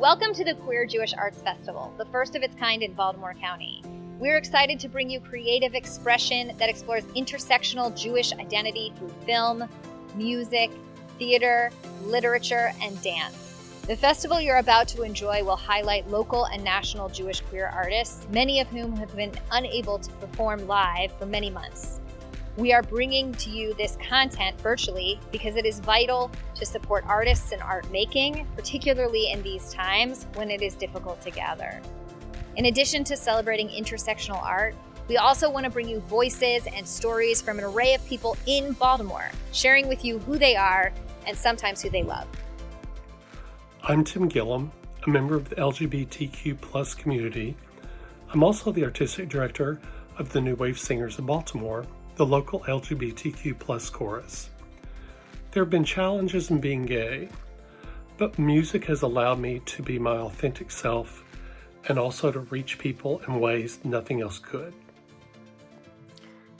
Welcome to the Queer Jewish Arts Festival, the first of its kind in Baltimore County. We're excited to bring you creative expression that explores intersectional Jewish identity through film, music, theater, literature, and dance. The festival you're about to enjoy will highlight local and national Jewish queer artists, many of whom have been unable to perform live for many months. We are bringing to you this content virtually because it is vital to support artists in art making, particularly in these times when it is difficult to gather. In addition to celebrating intersectional art, we also want to bring you voices and stories from an array of people in Baltimore, sharing with you who they are and sometimes who they love. I'm Tim Gillam, a member of the LGBTQ+ community. I'm also the artistic director of the New Wave Singers of Baltimore, the local LGBTQ+ chorus. There have been challenges in being gay, but music has allowed me to be my authentic self and also to reach people in ways nothing else could.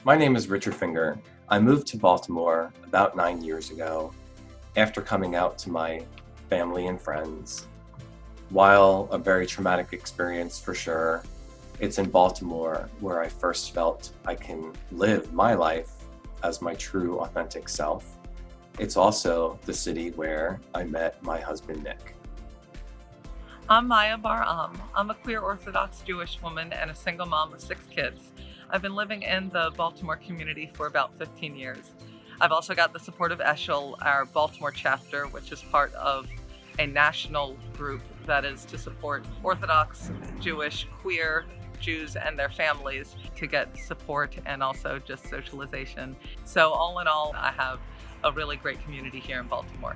My name is Richard Finger. I moved to Baltimore about 9 years ago after coming out to my family and friends. While a very traumatic experience for sure, it's in Baltimore where I first felt I can live my life as my true authentic self. It's also the city where I met my husband, Nick. I'm Maya Baram. I'm a queer Orthodox Jewish woman and a single mom of 6 kids. I've been living in the Baltimore community for about 15 years. I've also got the support of Eshel, our Baltimore chapter, which is part of a national group that is to support Orthodox, Jewish, queer Jews and their families to get support and also just socialization. So all in all, I have a really great community here in Baltimore.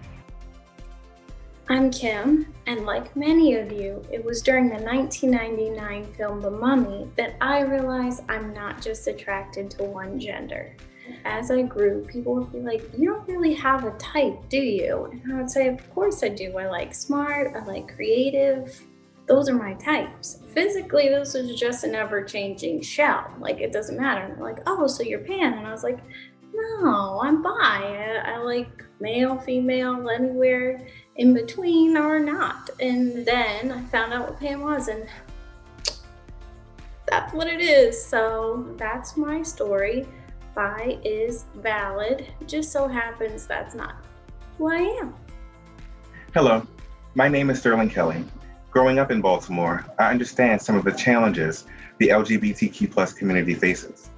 I'm Kim, and like many of you, it was during the 1999 film The Mummy that I realized I'm not just attracted to one gender. As I grew, people would be like, you don't really have a type, do you? And I would say, of course I do. I like smart, I like creative. Those are my types. Physically, this is just an ever-changing shell. Like, it doesn't matter. And they're like, oh, so you're pan. And I was like, no, I'm bi. I like male, female, anywhere in between or not. And then I found out what pan was, and that's what it is. So that's my story. Bi is valid. It just so happens that's not who I am. Hello, my name is Sterling Kelly. Growing up in Baltimore, I understand some of the challenges the LGBTQ+ community faces.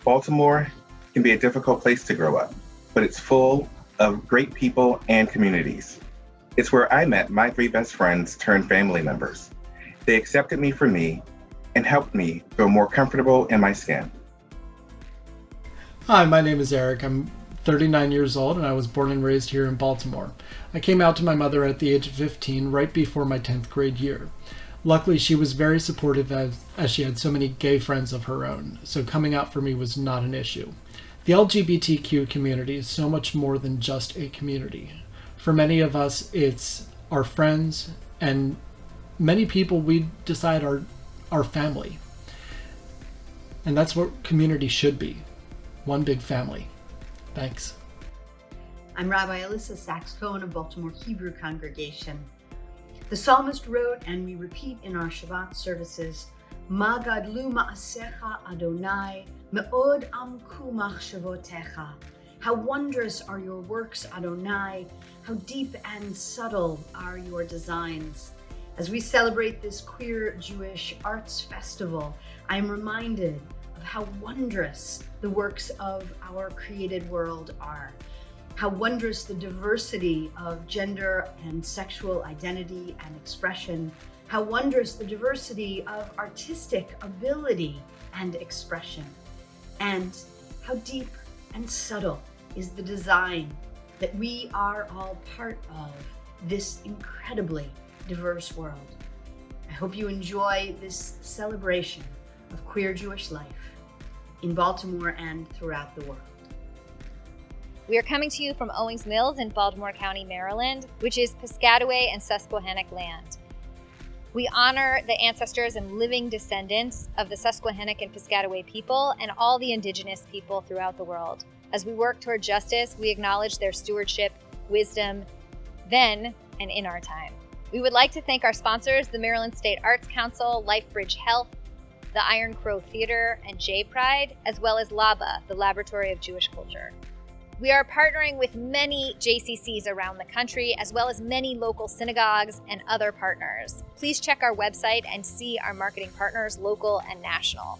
Baltimore can be a difficult place to grow up, but it's full of great people and communities. It's where I met my 3 best friends turned family members. They accepted me for me and helped me feel more comfortable in my skin. Hi, my name is Eric. I'm 39 years old and I was born and raised here in Baltimore. I came out to my mother at the age of 15, right before my 10th grade year. Luckily, she was very supportive as she had so many gay friends of her own, so coming out for me was not an issue. The LGBTQ community is so much more than just a community. For many of us, it's our friends, and many people we decide are our family. And that's what community should be. One big family. Thanks. I'm Rabbi Alyssa, Sachs Cohen of Baltimore Hebrew Congregation. The psalmist wrote, and we repeat in our Shabbat services, Ma gadlu ma'asecha Adonai, me'od amku machshavotecha. How wondrous are your works, Adonai. How deep and subtle are your designs. As we celebrate this queer Jewish arts festival, I am reminded of how wondrous the works of our created world are. How wondrous the diversity of gender and sexual identity and expression. How wondrous the diversity of artistic ability and expression. And how deep and subtle is the design that we are all part of this incredibly diverse world. I hope you enjoy this celebration of queer Jewish life in Baltimore and throughout the world. We are coming to you from Owings Mills in Baltimore County, Maryland, which is Piscataway and Susquehannock land. We honor the ancestors and living descendants of the Susquehannock and Piscataway people and all the indigenous people throughout the world. As we work toward justice, we acknowledge their stewardship, wisdom, then and in our time. We would like to thank our sponsors, the Maryland State Arts Council, LifeBridge Health, the Iron Crow Theater, and J Pride, as well as LABA, the Laboratory of Jewish Culture. We are partnering with many JCCs around the country, as well as many local synagogues and other partners. Please check our website and see our marketing partners, local and national.